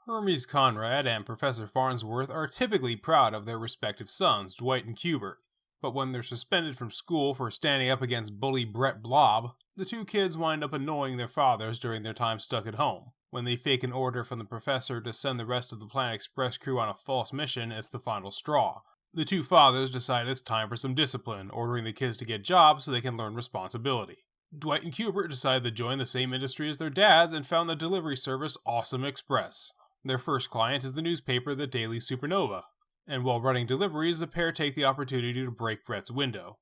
Hermes Conrad and Professor Farnsworth are typically proud of their respective sons, Dwight and Cubert, but when they're suspended from school for standing up against bully Brett Blob, the two kids wind up annoying their fathers during their time stuck at home. When they fake an order from the professor to send the rest of the Planet Express crew on a false mission, it's the final straw. The two fathers decide it's time for some discipline, ordering the kids to get jobs so they can learn responsibility. Dwight and Cubert decide to join the same industry as their dads and found the delivery service Awesome Express. Their first client is the newspaper The Daily Supernova, and while running deliveries, the pair take the opportunity to break Brett's window.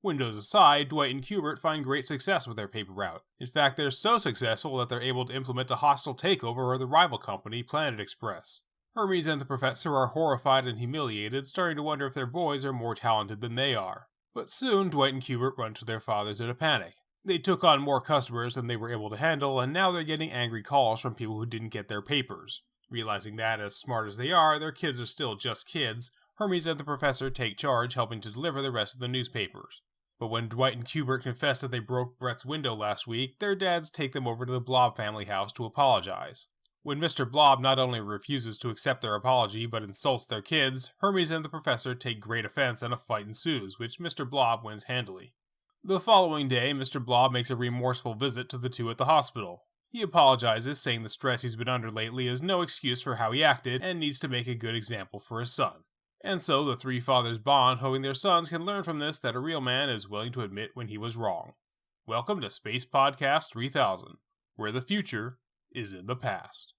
Windows aside, Dwight and Cubert find great success with their paper route. In fact, they're so successful that they're able to implement a hostile takeover of the rival company, Planet Express. Hermes and the professor are horrified and humiliated, starting to wonder if their boys are more talented than they are. But soon, Dwight and Cubert run to their fathers in a panic. They took on more customers than they were able to handle, and now they're getting angry calls from people who didn't get their papers. Realizing that, as smart as they are, their kids are still just kids, Hermes and the professor take charge, helping to deliver the rest of the newspapers. But when Dwight and Cubert confess that they broke Brett's window last week, their dads take them over to the Blob family house to apologize. When Mr. Blob not only refuses to accept their apology, but insults their kids, Hermes and the professor take great offense and a fight ensues, which Mr. Blob wins handily. The following day, Mr. Blob makes a remorseful visit to the two at the hospital. He apologizes, saying the stress he's been under lately is no excuse for how he acted and needs to make a good example for his son. And so the three fathers bond, hoping their sons can learn from this that a real man is willing to admit when he was wrong. Welcome to Space Podcast 3000, where the future is in the past.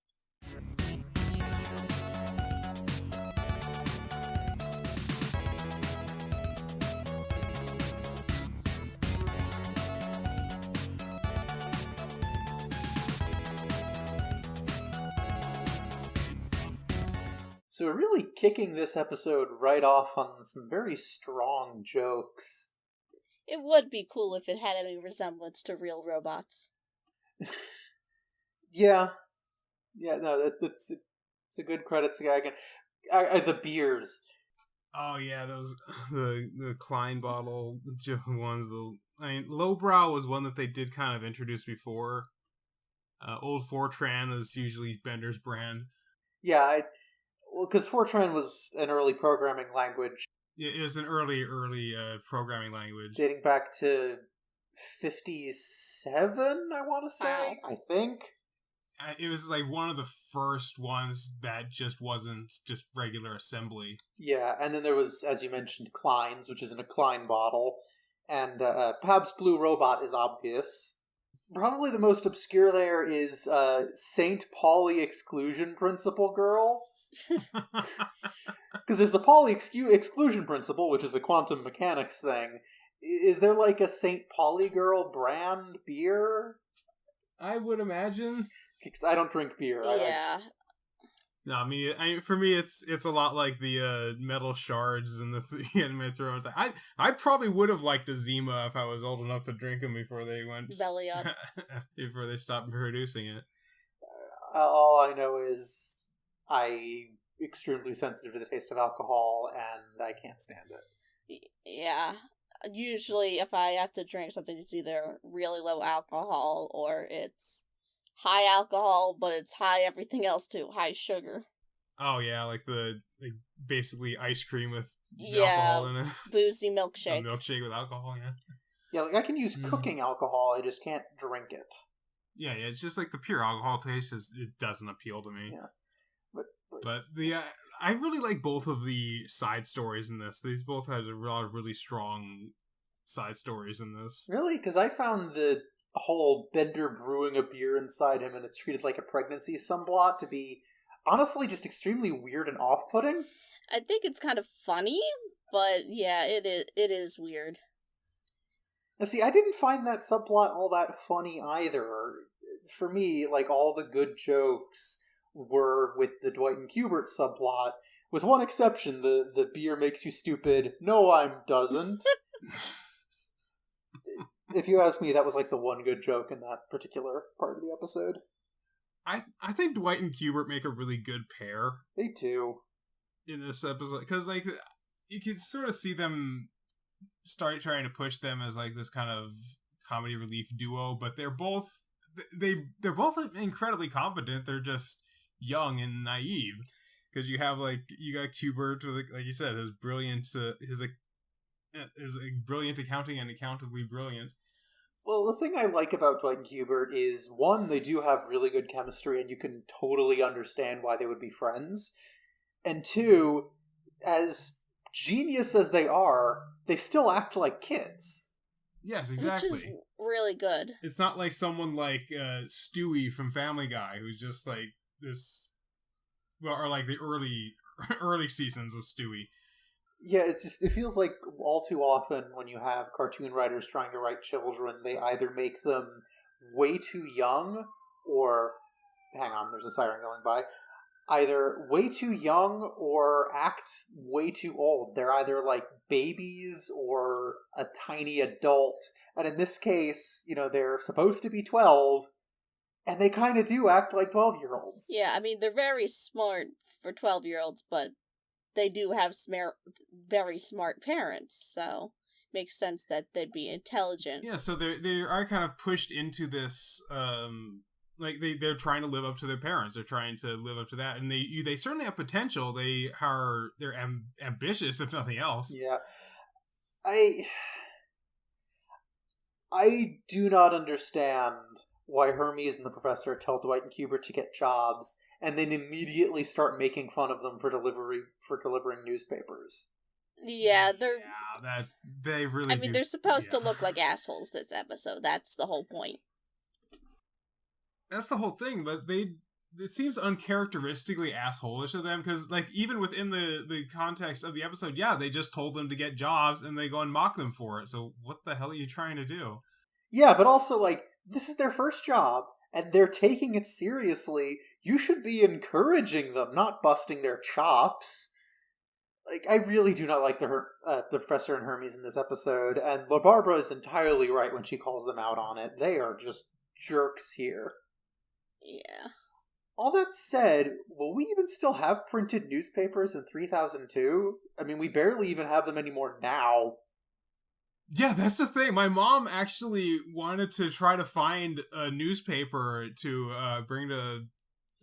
So we're really kicking this episode right off on some very strong jokes. It would be cool if it had any resemblance to real robots. Yeah, no, it's a good credits guy again. The beers. Oh yeah, those the Klein bottle ones. Lowbrow was one that they did kind of introduce before. Old Fortran is usually Bender's brand. Yeah, because Fortran was an early programming language. Yeah, it was an early programming language. Dating back to 57, I want to say, Wow. I think. It was like one of the first ones that just wasn't just regular assembly. Yeah, and then there was, as you mentioned, Klein's, which is in a Klein bottle. And Pabst Blue Robot is obvious. Probably the most obscure there is St. Pauli Exclusion Principle Girl. Because there's the Pauli Exclusion Principle, which is a quantum mechanics thing. Is there like a St. Pauli Girl brand beer? I would imagine. Because I don't drink beer. Yeah. No, I mean, for me, it's a lot like the metal shards and the Anime Thrones. I probably would have liked a Zima if I was old enough to drink them before they went Belly up. before they stopped producing it. All I know is I'm extremely sensitive to the taste of alcohol, and I can't stand it. Yeah. Usually, if I have to drink something, it's either really low alcohol or it's high alcohol, but it's high everything else too. High sugar. Oh yeah, like basically ice cream with alcohol in it. Boozy milkshake. A milkshake with alcohol, yeah. Yeah, like I can use cooking alcohol, I just can't drink it. Yeah, it's just like the pure alcohol taste it doesn't appeal to me. Yeah. But I really like both of the side stories in this. These both had a lot of really strong side stories in this. Really? Because I found the whole Bender brewing a beer inside him and it's treated like a pregnancy subplot to be honestly just extremely weird and off-putting. I think it's kind of funny, but yeah, it is weird. Now see, I didn't find that subplot all that funny either. For me, like, all the good jokes were with the Dwight and Cubert subplot, with one exception, the beer makes you stupid. No, I'm doesn't. If you ask me, that was like the one good joke in that particular part of the episode. I think Dwight and Cubert make a really good pair. They do. In this episode, because like you can sort of see them start trying to push them as like this kind of comedy relief duo, but they're both incredibly competent. They're just young and naive. Because you have, like, you got Qbert with, like you said, his brilliant, his brilliant accounting and accountably brilliant. Well, the thing I like about Dwight and Hubert is, one, they do have really good chemistry, and you can totally understand why they would be friends. And two, as genius as they are, they still act like kids. Yes, exactly. Which is really good. It's not like someone like Stewie from Family Guy, who's just like this, well, or like the early seasons of Stewie. Yeah, it feels like all too often when you have cartoon writers trying to write children, they either make them way too young or, hang on, there's a siren going by, either way too young or act way too old. They're either like babies or a tiny adult. And in this case, they're supposed to be 12, and they kind of do act like 12-year-olds. Yeah, I mean, they're very smart for 12-year-olds, but they do have very smart parents, so makes sense that they'd be intelligent. Yeah, so they are kind of pushed into this, like they're trying to live up to their parents. They're trying to live up to that, and they certainly have potential. They're ambitious, if nothing else. Yeah, I do not understand why Hermes and the professor tell Dwight and Hubert to get jobs, and then immediately start making fun of them for delivering newspapers. Yeah, they really. I mean, they're supposed to look like assholes this episode. That's the whole point. That's the whole thing, but it seems uncharacteristically assholish of them, because, like, even within the context of the episode, yeah, they just told them to get jobs, and they go and mock them for it. So what the hell are you trying to do? Yeah, but also, like, this is their first job, and they're taking it seriously. You should be encouraging them, not busting their chops. Like, I really do not like the Professor and Hermes in this episode, and LaBarbara is entirely right when she calls them out on it. They are just jerks here. Yeah. All that said, will we even still have printed newspapers in 3002? I mean, we barely even have them anymore now. Yeah, that's the thing. My mom actually wanted to try to find a newspaper to bring to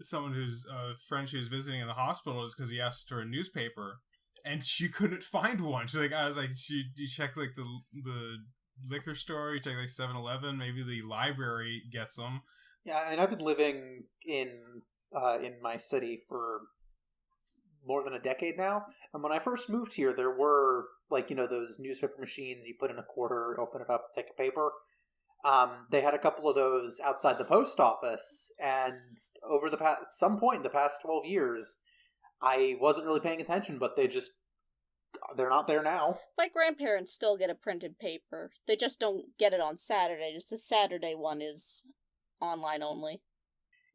someone who's a friend she was visiting in the hospital, just because he asked her a newspaper, and she couldn't find one. I was like, you check like the liquor store, you check like 7-Eleven, maybe the library gets them. Yeah, and I've been living in my city for more than a decade now. And when I first moved here, there were, like, those newspaper machines you put in a quarter, open it up, take a paper. They had a couple of those outside the post office, and at some point in the past 12 years, I wasn't really paying attention, but they're not there now. My grandparents still get a printed paper. They just don't get it on Saturday. Just the Saturday one is online only.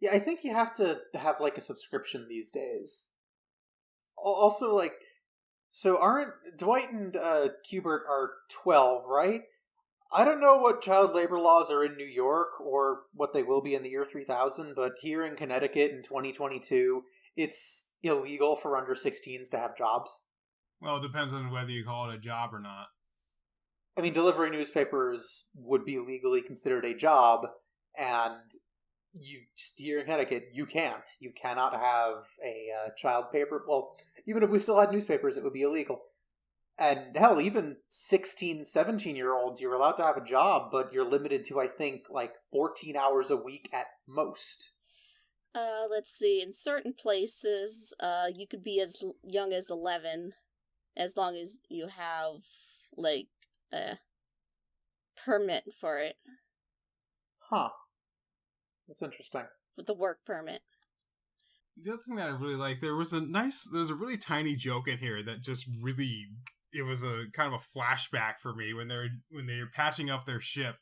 Yeah, I think you have to have, like, a subscription these days. Also, like, so aren't Dwight and Hubert are 12, right? I don't know what child labor laws are in New York or what they will be in the year 3000, but here in Connecticut in 2022, it's illegal for under 16s to have jobs. Well, it depends on whether you call it a job or not. I mean, delivering newspapers would be legally considered a job, and here in Connecticut, you cannot have a child paper. Well, even if we still had newspapers, it would be illegal. And hell, even 16, 17-year-olds, you're allowed to have a job, but you're limited to, I think, like 14 hours a week at most. Let's see. In certain places, you could be as young as 11, as long as you have, like, a permit for it. Huh. That's interesting. With the work permit. The other thing that I really like, there was a really tiny joke in here that just really, it was a kind of a flashback for me when they're patching up their ship.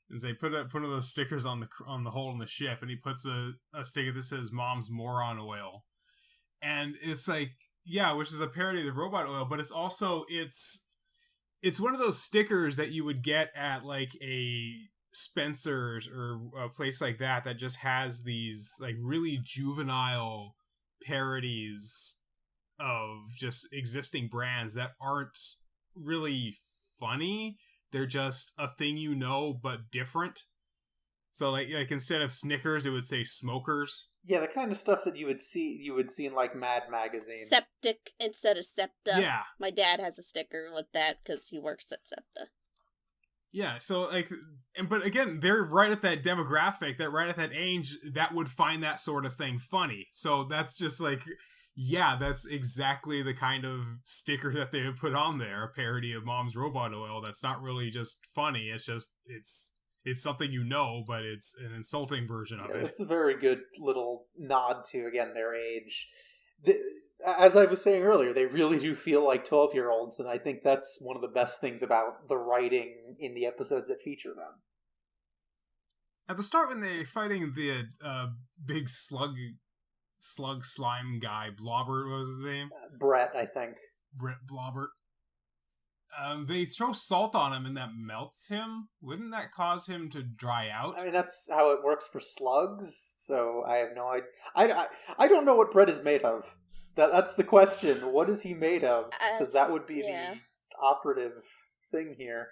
Is they put one of those stickers on the hole in the ship, and he puts a sticker that says "Mom's Moron Oil," and it's like, yeah, which is a parody of the robot oil, but it's also it's one of those stickers that you would get at like a Spencer's or a place like that just has these like really juvenile parodies of just existing brands that aren't really funny. They're just a thing but different. So like instead of Snickers, it would say Smokers. Yeah, the kind of stuff that you would see in like Mad Magazine. Septic instead of SEPTA. Yeah. My dad has a sticker with that because he works at SEPTA. Yeah, so but again, they're right at that demographic, that right at that age that would find that sort of thing funny. So that's just yeah, that's exactly the kind of sticker that they would put on there, a parody of Mom's Robot Oil. That's not really just funny. It's just it's something but it's an insulting version of it. It's a very good little nod to, again, their age. As I was saying earlier, they really do feel like 12-year-olds, and I think that's one of the best things about the writing in the episodes that feature them. At the start, when they're fighting the big slime guy, Blobbert, what was his name? Brett, I think. Brett Blobbert. They throw salt on him and that melts him. Wouldn't that cause him to dry out? I mean, that's how it works for slugs, so I have no idea. I don't know what Brett is made of. That's the question. What is he made of? Because that would be the operative thing here.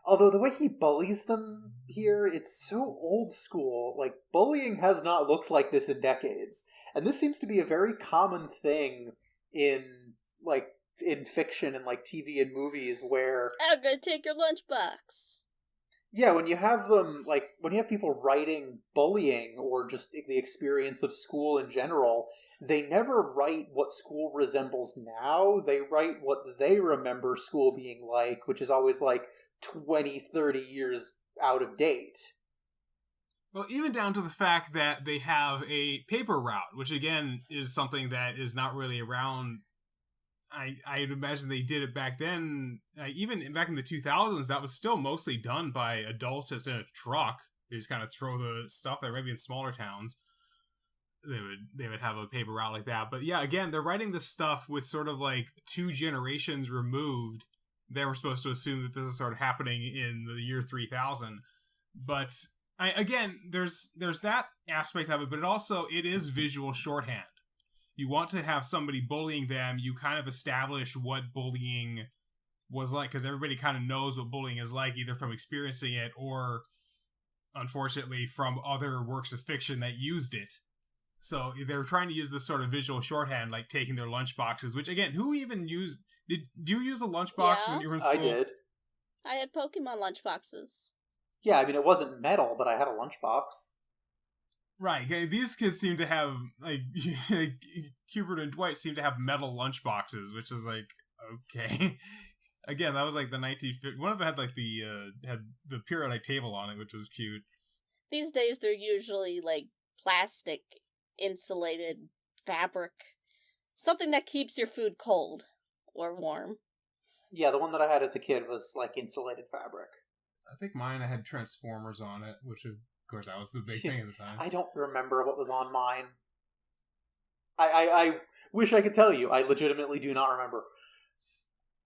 Although the way he bullies them here, it's so old school. Like, bullying has not looked like this in decades. And this seems to be a very common thing in fiction and like TV and movies where I'm gonna take your lunchbox. Yeah, when you have them, like, when you have people writing bullying or just the experience of school in general, they never write what school resembles now. They write what they remember school being like, which is always like 20, 30 years out of date. Well, even down to the fact that they have a paper route, which again is something that is not really around. I'd imagine they did it back then. Even back in the 2000s, that was still mostly done by adults just in a truck. They just kind of throw the stuff there. Maybe in smaller towns, they would have a paper route like that. But yeah, again, they're writing this stuff with sort of like 2 generations removed. They were supposed to assume that this is sort of happening in the year 3000. But again, there's that aspect of it, but it is visual shorthand. You want to have somebody bullying them, you kind of establish what bullying was like, because everybody kind of knows what bullying is like, either from experiencing it or, unfortunately, from other works of fiction that used it. So they're trying to use this sort of visual shorthand, like taking their lunchboxes, which, again, who even used... Do you use a lunchbox when you were in school? I did. I had Pokemon lunchboxes. Yeah, I mean, it wasn't metal, but I had a lunchbox. Right, these kids seem to have, like Hubert and Dwight seem to have metal lunchboxes, which is like, okay. Again, that was like the 1950s. One of them had like had the periodic table on it, which was cute. These days, they're usually like plastic, insulated fabric. Something that keeps your food cold or warm. Yeah, the one that I had as a kid was like insulated fabric. I think mine had Transformers on it, which of course that was the big thing at the time. I don't remember what was on mine. I wish I could tell you. I legitimately do not remember.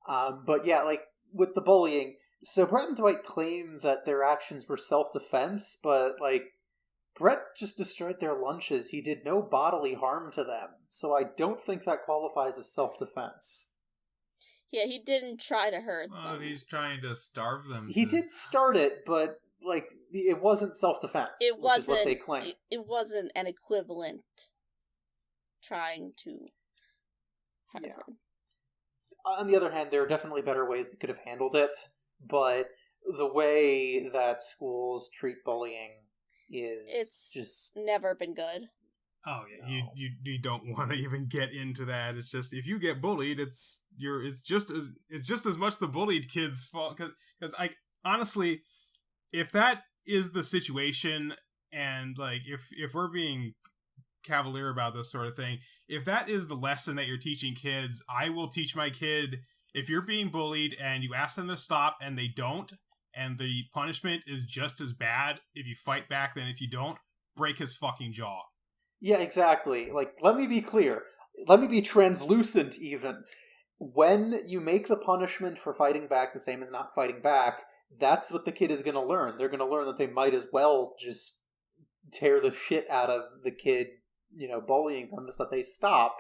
But yeah, like with the bullying, so Brett and Dwight claim that their actions were self-defense, but like Brett just destroyed their lunches. He did no bodily harm to them, so I don't think that qualifies as self-defense. Yeah, he didn't try to hurt them. Oh, he's trying to starve them. He did start it, but like it wasn't self-defense. It wasn't. Which is what they claim. It wasn't an equivalent trying to hurt him. On the other hand, there are definitely better ways they could have handled it, but the way that schools treat bullying is just never been good. Oh yeah, no. you don't want to even get into that. It's just if you get bullied, it's just as much the bullied kid's fault. Because honestly, if that is the situation, and like if we're being cavalier about this sort of thing, if that is the lesson that you're teaching kids, I will teach my kid, if you're being bullied and you ask them to stop and they don't, and the punishment is just as bad if you fight back than if you don't, break his fucking jaw. Yeah, exactly. Like, let me be clear. Let me be translucent, even. When you make the punishment for fighting back the same as not fighting back, that's what the kid is going to learn. They're going to learn that they might as well just tear the shit out of the kid, bullying them, just that they stop.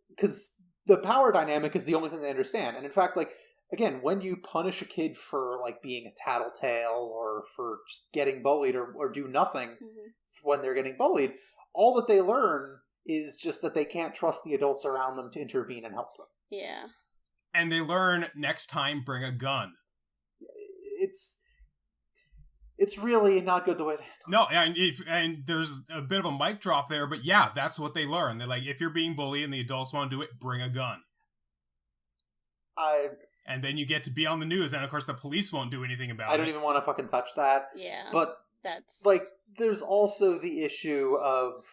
Because the power dynamic is the only thing they understand. And in fact, like, again, when you punish a kid for, like, being a tattletale or for just getting bullied or do nothing when they're getting bullied, all that they learn is just that they can't trust the adults around them to intervene and help them. Yeah. And they learn next time, bring a gun. It's really not good the way they No, and there's a bit of a mic drop there, but yeah, that's what they learn. They're like, if you're being bullied and the adults want to do it, bring a gun. And then you get to be on the news, and of course the police won't do anything about it. I don't even want to fucking touch that. Yeah. But, that's... like, there's also the issue of,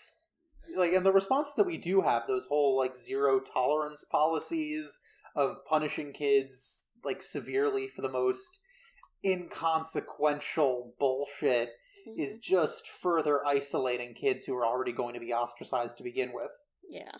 like, and the response that we do have, those whole, like, zero tolerance policies of punishing kids, like, severely for the most inconsequential bullshit is just further isolating kids who are already going to be ostracized to begin with. Yeah.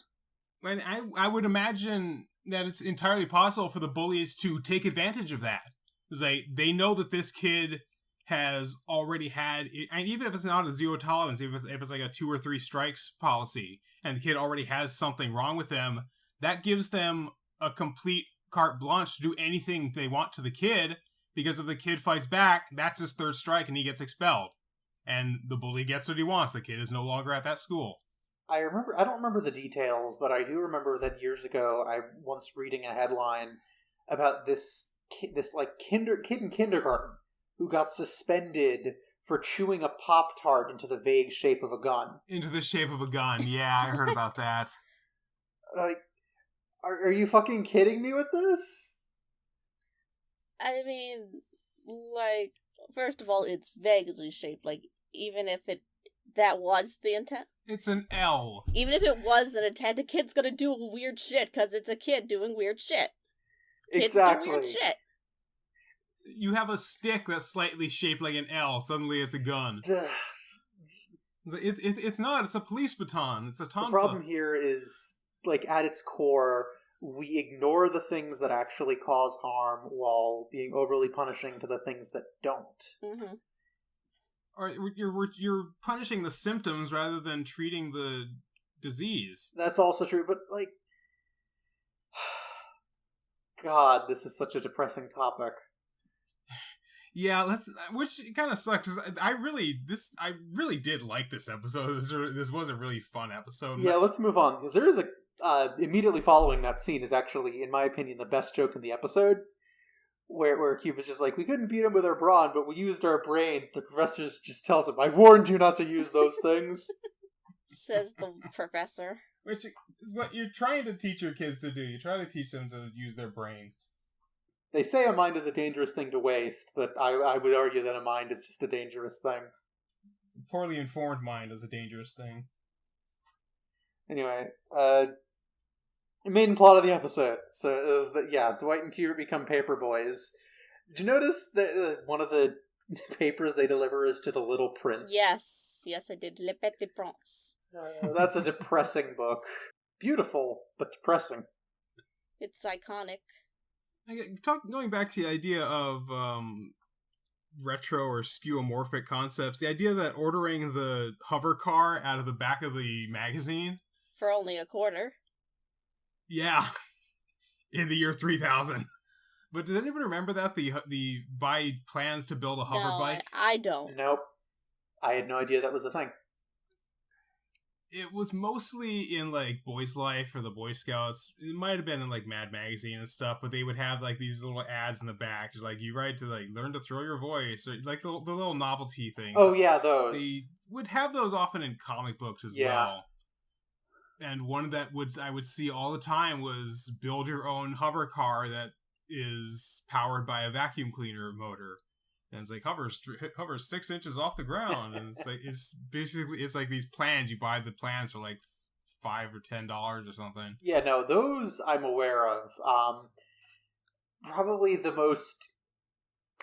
And I would imagine that it's entirely possible for the bullies to take advantage of that. It's like, they know that this kid has already had, and even if it's not a zero tolerance, if it's like a 2 or 3 strikes policy, and the kid already has something wrong with them, that gives them a complete carte blanche to do anything they want to the kid, because if the kid fights back, that's his 3rd strike and he gets expelled. And the bully gets what he wants. The kid is no longer at that school. I don't remember the details, but I do remember that years ago, I once reading a headline about this kid in kindergarten who got suspended for chewing a Pop-Tart into the vague shape of a gun. Into the shape of a gun, yeah, I heard about that. Like, are you fucking kidding me with this? I mean, like, first of all, it's vaguely shaped. Like, even if that was the intent. It's an L. Even if it was an intent, a kid's gonna do weird shit, because it's a kid doing weird shit. Kids do weird shit. You have a stick that's slightly shaped like an L, suddenly it's a gun. It's not, it's a police baton. It's a tonfa. The problem here is, like, at its core, we ignore the things that actually cause harm while being overly punishing to the things that don't. Mm-hmm. Or you're punishing the symptoms rather than treating the disease. That's also true, but, like, God, this is such a depressing topic. Yeah, which kind of sucks. I really did like this episode. This was a really fun episode. Yeah, let's move on, because there is immediately following that scene is actually, in my opinion, the best joke in the episode, where Cube is just like, we couldn't beat him with our brawn, but we used our brains. The professor just tells him, I warned you not to use those things. Says the professor. Which is what you're trying to teach your kids to do. You try to teach them to use their brains. They say a mind is a dangerous thing to waste, but I would argue that a mind is just a dangerous thing. A poorly informed mind is a dangerous thing. Anyway, main plot of the episode. So it was that, yeah, Dwight and Cubert become paperboys. Did you notice that one of the papers they deliver is to the Little Prince? Yes, I did. Le Petit Prince. That's a depressing book. Beautiful, but depressing. It's iconic. Going back to the idea of retro or skeuomorphic concepts, the idea that ordering the hover car out of the back of the magazine for only $0.25. Yeah, in the year 3000. But did anyone remember that the buy plans to build a hover bike? I don't. Nope, I had no idea that was a thing. It was mostly in, like, Boys Life or the Boy Scouts. It might have been in, like, Mad Magazine and stuff, but they would have, like, these little ads in the back. Like, you write to, like, learn to throw your voice, or, like, the little novelty things. Oh, yeah, those. They would have those often in comic books as well. And one that I would see all the time was build your own hover car that is powered by a vacuum cleaner motor. And it's like hovers 6 inches off the ground, and it's like these plans. You buy the plans for like $5 or $10 or something. Yeah, no, those I'm aware of. Probably the most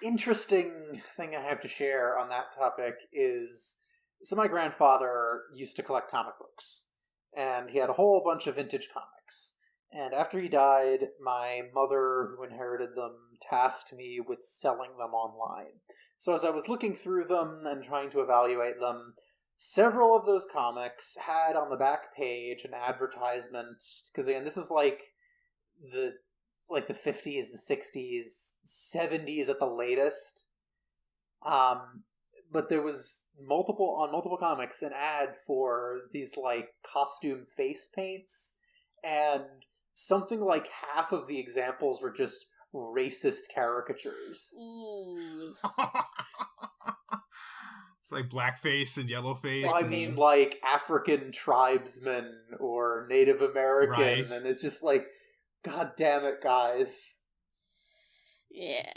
interesting thing I have to share on that topic is, so my grandfather used to collect comic books, and he had a whole bunch of vintage comics. And after he died, my mother, who inherited them, tasked me with selling them online. So as I was looking through them and trying to evaluate them, several of those comics had on the back page an advertisement, because again, this was like the 50s, the 60s, 70s at the latest. but there was multiple comics an ad for these like costume face paints, and something like half of the examples were just racist caricatures. Ooh. It's like blackface and yellowface. Well, I mean, like African tribesmen or Native American, right. And it's just like, God damn it, guys. Yeah.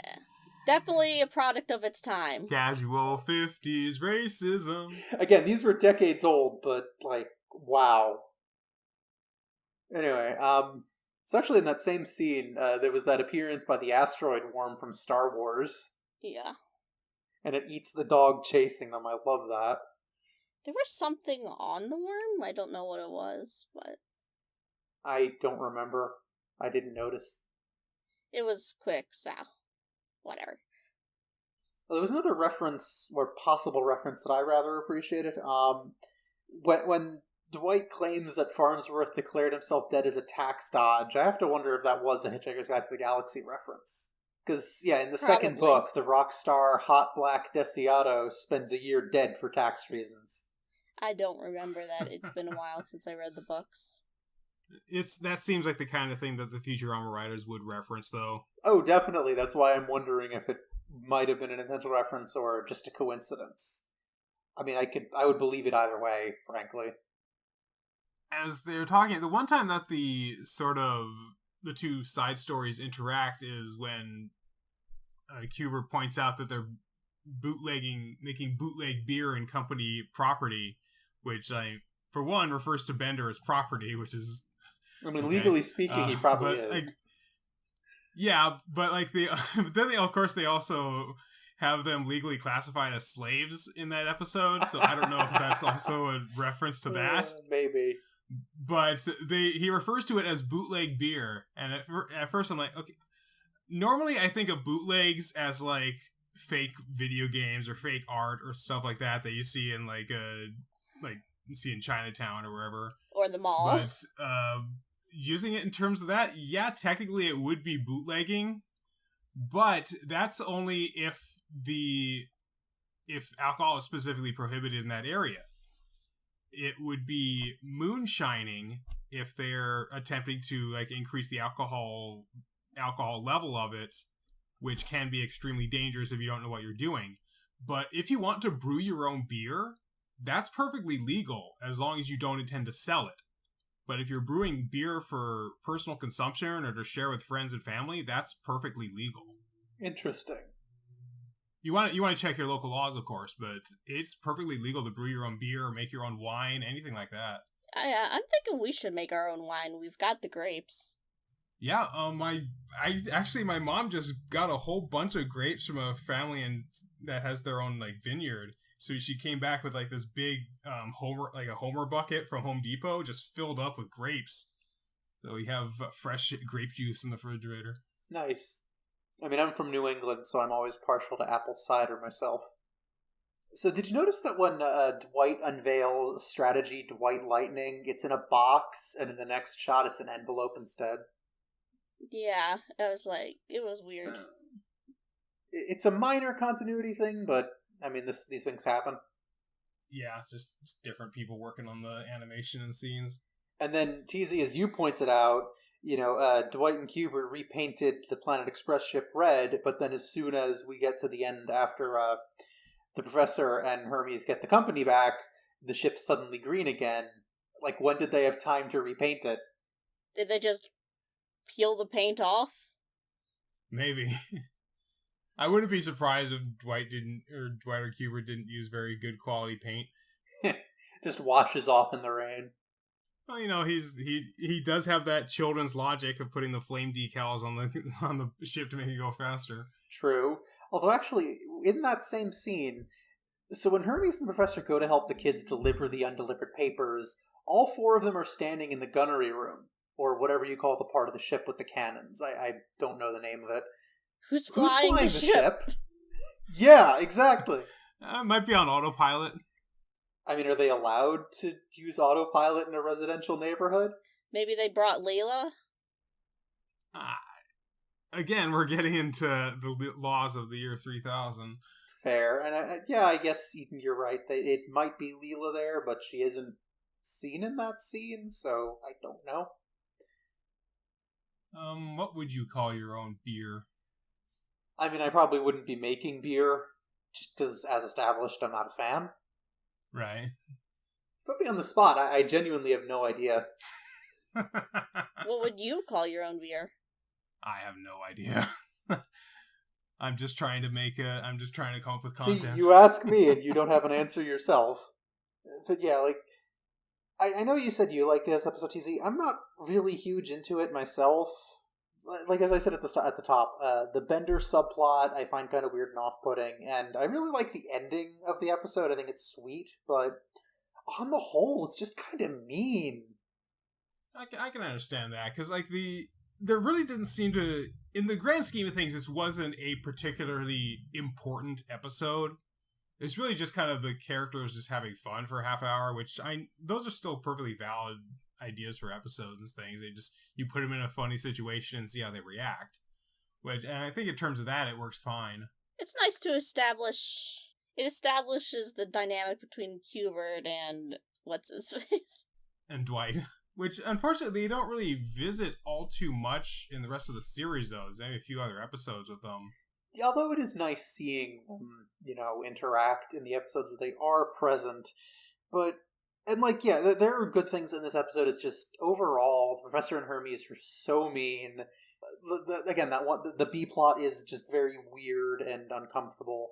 Definitely a product of its time. Casual 50s racism. Again, these were decades old, but like, wow. Anyway, it's actually in that same scene, there was that appearance by the asteroid worm from Star Wars. Yeah. And it eats the dog chasing them. I love that. There was something on the worm? I don't know what it was, but... I don't remember. I didn't notice. It was quick, so... whatever. Well, there was another reference, or possible reference, that I rather appreciated. When Dwight claims that Farnsworth declared himself dead as a tax dodge, I have to wonder if that was a Hitchhiker's Guide to the Galaxy reference. Because, yeah, in the second book, the rock star Hot Black Desiato spends a year dead for tax reasons. I don't remember that. It's been a while since I read the books. That seems like the kind of thing that the Futurama writers would reference, though. Oh, definitely. That's why I'm wondering if it might have been an intentional reference or just a coincidence. I mean, I would believe it either way, frankly. As they're talking, the one time that the two side stories interact is when Kuber points out that they're making bootleg beer in company property, which, for one, refers to Bender as property, which is... I mean, legally speaking, he probably is. Yeah, but then of course they also have them legally classified as slaves in that episode, so I don't know if that's also a reference to that. Maybe. But he refers to it as bootleg beer, and at first I'm like, okay. Normally I think of bootlegs as like fake video games or fake art or stuff like that you see in you see in Chinatown or wherever. Or the mall. But using it in terms of that, yeah, technically it would be bootlegging, but that's only if alcohol is specifically prohibited in that area. It would be moonshining if they're attempting to increase the alcohol level of it, which can be extremely dangerous if you don't know what you're doing. But if you want to brew your own beer, that's perfectly legal as long as you don't intend to sell it. But if you're brewing beer for personal consumption or to share with friends and family, that's perfectly legal. Interesting. You want to check your local laws, of course, but it's perfectly legal to brew your own beer or make your own wine, anything like that. I'm thinking we should make our own wine. We've got the grapes. Yeah, my mom just got a whole bunch of grapes from a family that has their own vineyard. So she came back with this big Homer bucket from Home Depot, just filled up with grapes. So we have fresh grape juice in the refrigerator. Nice. I mean, I'm from New England, so I'm always partial to apple cider myself. So did you notice that when Dwight unveils strategy Dwight Lightning, it's in a box, and in the next shot it's an envelope instead? Yeah, it was weird. It's a minor continuity thing, but I mean, these things happen. Yeah, just different people working on the animation and scenes. And then, TZ, as you pointed out, Dwight and Kuber repainted the Planet Express ship red, but then as soon as we get to the end after the Professor and Hermes get the company back, the ship's suddenly green again. When did they have time to repaint it? Did they just peel the paint off? Maybe. I wouldn't be surprised if Dwight or Kuber didn't use very good quality paint. Just washes off in the rain. Well, he does have that children's logic of putting the flame decals on the ship to make it go faster. True. Although actually, in that same scene, so when Hermes and the Professor go to help the kids deliver the undelivered papers, all four of them are standing in the gunnery room, or whatever you call the part of the ship with the cannons. I don't know the name of it. Who's flying the ship? Yeah, exactly. Might be on autopilot. I mean, are they allowed to use autopilot in a residential neighborhood? Maybe they brought Layla? Again, we're getting into the laws of the year 3000. Fair. And I guess Ethan, you're right. It might be Leela there, but she isn't seen in that scene, so I don't know. What would you call your own beer? I mean, I probably wouldn't be making beer, just because, as established, I'm not a fan. Right. Put me on the spot. I genuinely have no idea. What would you call your own beer? I have no idea. I'm just trying to come up with content. See, you ask me and you don't have an answer yourself. But yeah, like, I know you said you like this episode, TZ. I'm not really huge into it myself. Like, as I said at the top, the Bender subplot I find kind of weird and off-putting, and I really like the ending of the episode. I think it's sweet, but on the whole, it's just kind of mean. I can understand that, because, like, there really didn't seem to, in the grand scheme of things, this wasn't a particularly important episode. It's really just kind of the characters just having fun for a half hour, which those are still perfectly valid ideas for episodes and things. You put them in a funny situation and see how they react. And I think in terms of that, it works fine. It's nice to it establishes the dynamic between Hubert and what's-his-face. And Dwight. Which, unfortunately, they don't really visit all too much in the rest of the series, though. There's maybe a few other episodes with them. Yeah, although it is nice seeing them, interact in the episodes where they are present. There are good things in this episode. It's just, overall, the Professor and Hermes are so mean. The B-plot is just very weird and uncomfortable.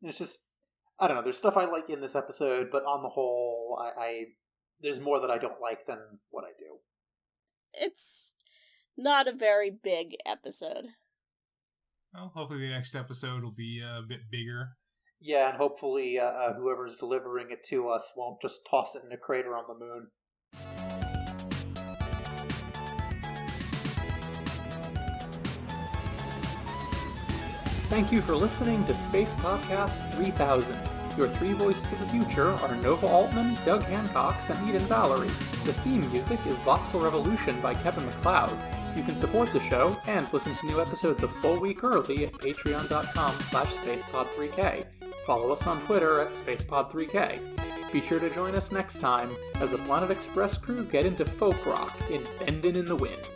And it's just, I don't know, there's stuff I like in this episode, but on the whole, there's more that I don't like than what I do. It's not a very big episode. Well, hopefully the next episode will be a bit bigger. Yeah, and hopefully whoever's delivering it to us won't just toss it in a crater on the moon. Thank you for listening to Space Podcast 3000. Your three voices of the future are Nova Altman, Doug Hancox, and Eden Valerie. The theme music is Voxel Revolution by Kevin MacLeod. You can support the show and listen to new episodes a full week early at patreon.com/spacepod3k. Follow us on Twitter at spacepod3k. Be sure to join us next time as the Planet Express crew get into folk rock in Bendin' in the Wind.